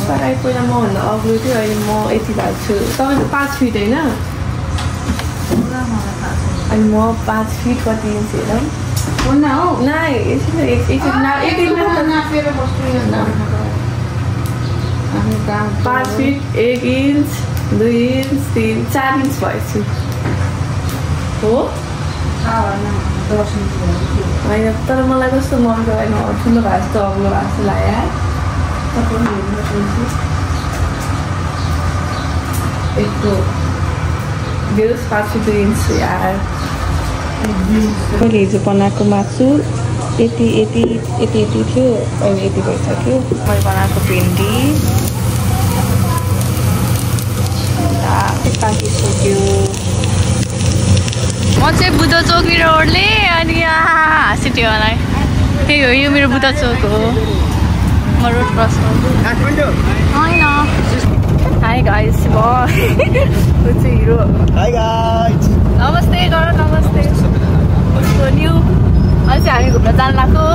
सराई पहिला मभन्दा अग्लो थियो अहिले म यति भएको छु तपाईँ 5 फिट होइन अनि म 5 फिट कति इन्च हेरौँ नाइ 5 फिट 1 इन्च 2 इन्च 3 4 इन्च भएछु हो होइन तर मलाई कस्तो मनको होइन ठुलो भएको जस्तो अग्लो भएको जस्तो लाग्यो यस्तो 5 फिट 2 इन्च यार मैले हिजो बनाएको मासु यति थियो अहिले यति भइसक्यो मैले बनाएको भिन्डी पाकिसक्यो म चाहिँ बुद्ध चोक रोडले अनि हाँसिट्यो मलाई त्यही हो यो मेरो बुद्ध चोक हो म रोड क्रस होइन हाई गाइस म चाहिँ हिरो नमस्ते गर नमस्ते उसको न्यू अहिले चाहिँ हामी घुम्न जानु लाग्यो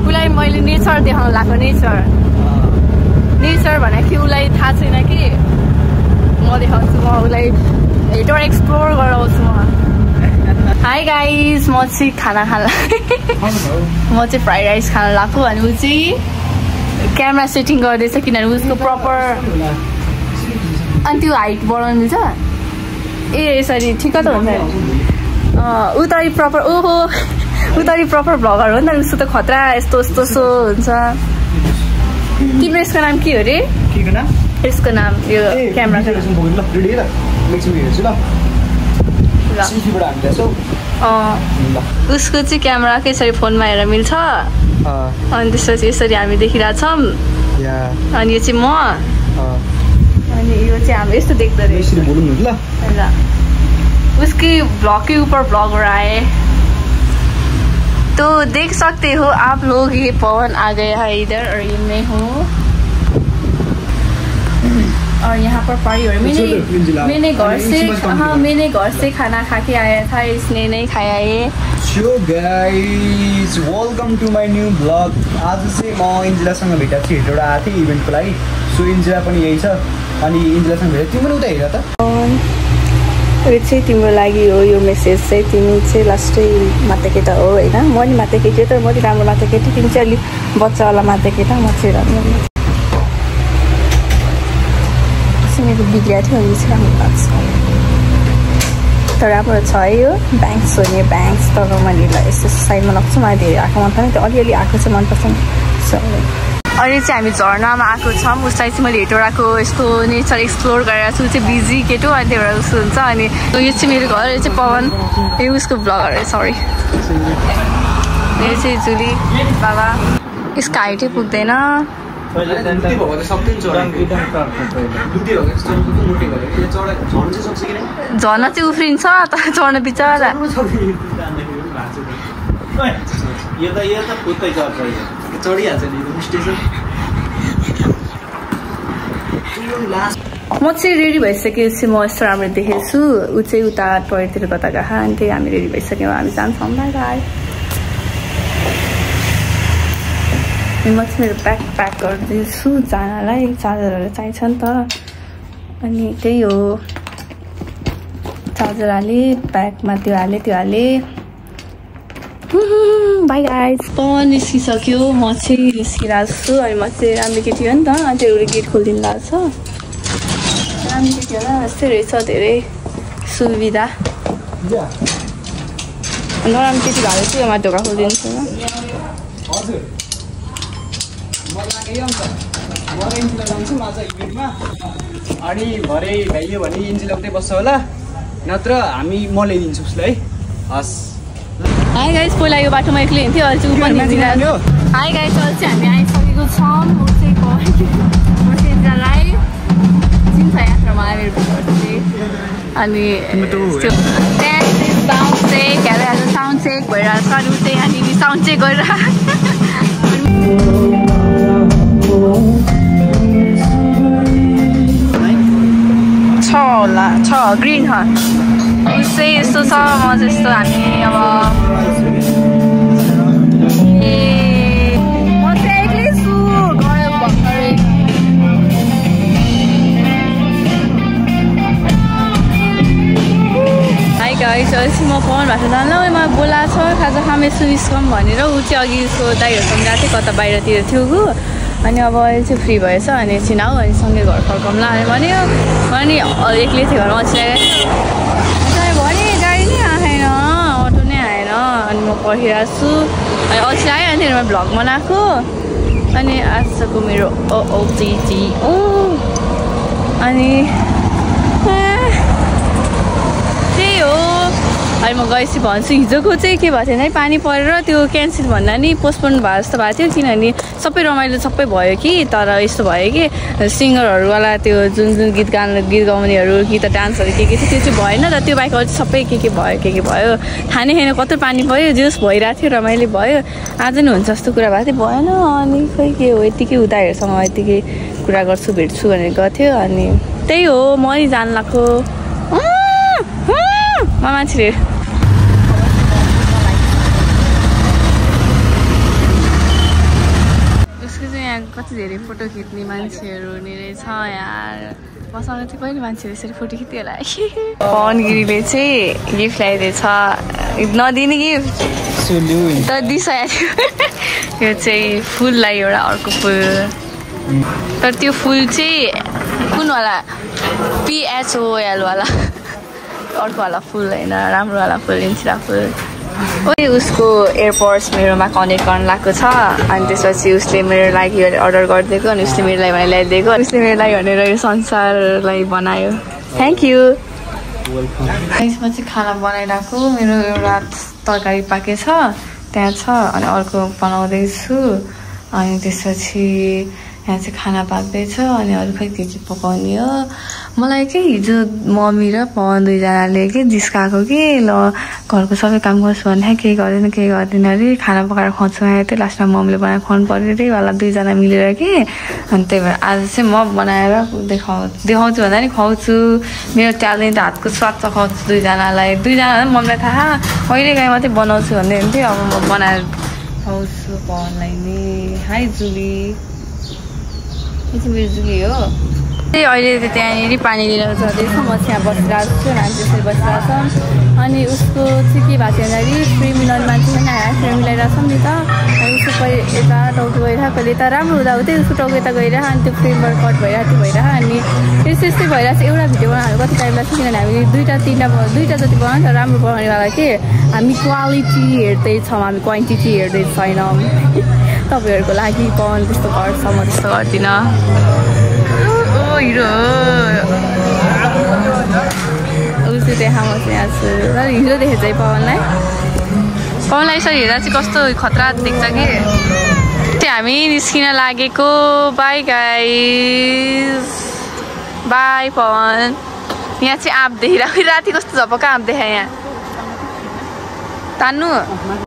उसलाई मैले नेचर देखाउनु लाग्यो नेचर भनेको कि उसलाई थाहा छैन कि म देखाउँछु म उसलाई हेटो एक्सप्लोर गराउँछु म हाई गाइस म चाहिँ खाना खान म चाहिँ फ्राइड राइस खान लाग्यो अनि ऊ चाहिँ क्यामेरा सेटिङ गर्दैछ किनभने उसको प्रपर अनि त्यो हाइट बढाउनु मिल्छ ए यसरी ठिक त हुन्छ उतरी प्रपर ओहो उतरी प्रपर भ्लगर हो नि त उसको त खतरा यस्तो हुन्छ तिम्रो यसको नाम के हो रे यसको नाम यो क्यामेरा उसको चाहिँ क्यामेराकै यसरी फोनमा हेरेर मिल्छ अनि त्यसपछि यसरी हामी देखिरहेछौँ अनि यो चाहिँ म अनि यो चाहिँ हाम्रो यस्तो देख्दो रहेछ उसकी ब्लॉग के ऊपर ब्लॉगर आए तो देख सकते हो आप लोग ये पवन आ गया है इधर और ये मैं हूँ और यहाँ पर पारी हो मैंने घर से खाना खा के आया था इसने नहीं खाया ये so guys welcome to my new blog आज चाहिँ म इन्जिलासँग भेटेको छु हेटौँडा आएको थिएँ इभेन्टको लागि सो इन्जिला पनि यही छ अनि इन्जिलासँग भेटेको तिम्रो उता हेर त यो चाहिँ तिम्रो लागि हो यो मेसेज चाहिँ तिमी चाहिँ लास्टै माता केटा हो होइन म नि माता केटी हो तर म चाहिँ राम्रो माता केटी तिमी चाहिँ अलिक बच्चावाला माता केटा म चाहिँ राम्रो मेरो बिग्रिया थियो यो चाहिँ राम्रो लाग्छ तर राम्रो छ है यो ब्याङ्क्स हो नि ब्याङ्क्स तर मैले यस्तो साइडमा लाग्छु मलाई धेरै आएको मन पर्ने त्यो अलिअलि आएको चाहिँ मनपर्छ अहिले चाहिँ हामी झर्नामा आएको छौँ उसलाई चाहिँ मैले हेटौँडाको यस्तो नेचर एक्सप्लोर गरेर छु चाहिँ बिजी केटो अनि त्यही भएर उस्तो हुन्छ अनि यो चाहिँ मेरो घर यो चाहिँ पवन यो उसको ब्लगर है सरी यो चाहिँ जुली बाबा यसको हाइटै पुग्दैन झर्न चाहिँ उफ्रिन्छ तर चढ्न बिचरा म चाहिँ रेडी भइसकेपछि म यस्तो राम्रो देखेको छु ऊ चाहिँ उता टोयलेटतिर कता गएको अनि त्यही हामी रेडी भइसक्यौँ हामी जान्छौँ बाई म चाहिँ मेरो ब्याग प्याक गर्दैछु जानलाई चार्जरहरू चाहिन्छ नि त अनि त्यही हो चार्जर हालेँ ब्यागमा त्यो हालेँ बाई गाइज पवन निस्किसक्यो म चाहिँ निस्किरहेको छु अनि म चाहिँ राम्रो केटी हो नि त अनि त्यो गेट खोलिदिनु भएको छ राम्रो केटी होला यस्तै रहेछ धेरै सुविधा नराम्रो केटी भएको चाहिँ यहाँ ढोका खोलिदिन्छु अनि भरे भ्याइयो भने इन्जिला उतै बस्छ होला नत्र हामी म ल्याइदिन्छु उसलाई हस् हाई गाइस पहिला यो बाटोमा एक्लै हिँड्थ्यो अहिले चाहिँ ऊ पनि हिँडिरहेको हाई गाइस अहिले चाहिँ हामी आइसकेको छौँ ऊ चाहिँ मसिन्जालाई चिन्छ यात्रामा मेरो भिडियोहरूले अनि साउन्ड चेक हेरेर साउन्ड चेक भइरहेको छ अनि ऊ चाहिँ यहाँनिर साउन्ड चेक गरेर छ होला छ ग्रिन छ चाहिँ यस्तो छ म जस्तो हामी अब म चाहिँ एक्लै छु गयो भर्खरै भएपछि म पवन भाषा जान्ला मलाई बोलाएको छ खाजा खामे सुनिस कम भनेर ऊ चाहिँ अघि उसको दाइहरूसँग गएको थियो कता बाहिरतिर थियो ऊ अनि अब अहिले चाहिँ फ्री भएछ अनि छिनाउ अनि सँगै घर फर्काउँला अनि भन्यो अनि एक्लै थियो घरमा अल्छी भने गाडी नै आएन अटो नै आएन अनि म पर्खिरहेको छु अनि अल्छी आयो अनि म भ्लग बनाएको अनि आजको मेरो ओटिटी अनि त्यही हो अनि म गएपछि भन्छु हिजोको चाहिँ के भएको थियो भने पानी परेर त्यो क्यान्सल भन्दा नि पोस्टपोन भए जस्तो भएको थियो किनभने सबै रमाइलो सबै भयो कि तर यस्तो भयो कि सिङ्गरहरूवाला त्यो जुन गीत गाउनेहरू कि त डान्सहरू के थियो त्यो चाहिँ भएन त त्यो बाहेक अझै सबै के भयो खाने खाने कत्रो पानी पऱ्यो जोस भइरहेको थियो रमाइलो भयो आज नि हुन्छ जस्तो कुरा भएको थियो भएन अनि खोइ के हो यत्तिकै उताहरूसँग यत्तिकै कुरा गर्छु भेट्छु भनेर गएको थियो अनि त्यही हो म नि जान लाग्यो मान्छेले उसको चाहिँ यहाँ कति धेरै फोटो खिच्ने मान्छेहरू रहेछ यार मसँग चाहिँ कहिले मान्छेहरू यसरी फोटो खिच्थ्यो होला पवन गिरीले चाहिँ गिफ्ट ल्याइदिएछ नदिने गिफ्ट त दिइसकेको थियो यो चाहिँ फुललाई एउटा अर्को फुल तर त्यो फुल चाहिँ कुनवाला PHOL वाला अर्कोवाला फुल होइन राम्रोवाला फुल इन्सिरा फुल उसको एयरपोर्ट्स मेरोमा कनेक्ट गर्न लागेको छ अनि त्यसपछि उसले मेरो लागि अर्डर गरिदिएको अनि उसले मेरो लागि भनेर ल्याइदिएको उसले मेरो लागि भनेर यो संसारलाई बनायो थ्याङ्क यू त्यसमा चाहिँ खाना बनाइरहेको मेरो एउटा तरकारी पाकेछ त्यहाँ छ अनि अर्को बनाउँदैछु अनि त्यसपछि यहाँ चाहिँ खाना पाक्दैछ अनि अरू खै के पकाउने हो मलाई के हिजो मम्मी र पवन दुईजनाले के जिस्काएको कि ल घरको सबै काम गर्छु भने केही गर्दैन अरे खाना पकाएर खुवाउँछु त्यो लास्टमा मम्मीले बनाएर खुवाउनु पऱ्यो अरे वाला दुईजना मिलेर कि अनि त्यही भएर आज चाहिँ म बनाएर देखाउँछु भन्दा नि खुवाउँछु मेरो ट्यालेन्ट हातको स्वाद चखाउँछु दुईजनालाई मम्मीलाई थाहा कहिले काहीँ मात्रै बनाउँछु भन्दै हुन्थ्यो अब म बनाएर खुवाउँछु पवनलाई नि हाई जुली यो चाहिँ मेरो जुली हो त्यही अहिले त त्यहाँनिर पानी लिएर जाँदैछ म चाहिँ यहाँ बसिरहेको छु मान्छे त्यसरी बसिरहेको छ अनि उसको चाहिँ के भएको थियो भन्दाखेरि फ्री मिलाउने मान्छे पनि आएर फ्री मिलाइरहेको छ नि त अनि उसको कहिले यता टाउको गइरहेको कहिले यता राम्रो हुँदै उसको टाउको यता गइरहेको अनि त्यो फ्रेमबाट कट भइरहेको त्यो अनि त्यस्तै भइरहेको छ एउटा भिडियो बनाउनु कति टाइम लाग्छ किनभने हामी दुईवटा जति बनाउँछ राम्रो बनाउनेवाला के हामी क्वालिटी हेर्दैछौँ हामी क्वान्टिटी हेर्दै छैनौँ तपाईँहरूको लागि पवन त्यस्तो गर्छ म त्यस्तो गर्दिनँ हिरो उसले देखा म चाहिँ यहाँ छु तर हिरो देखेछ है पवनलाई यसरी हेर्दा चाहिँ कस्तो खतरा देख्छ कि त्यो हामी निस्किन लागेको बाई गाइस बाई पवन यहाँ चाहिँ आँप देखिरहेको राति कस्तो झपक्क आँप देखाएँ यहाँ तान्नु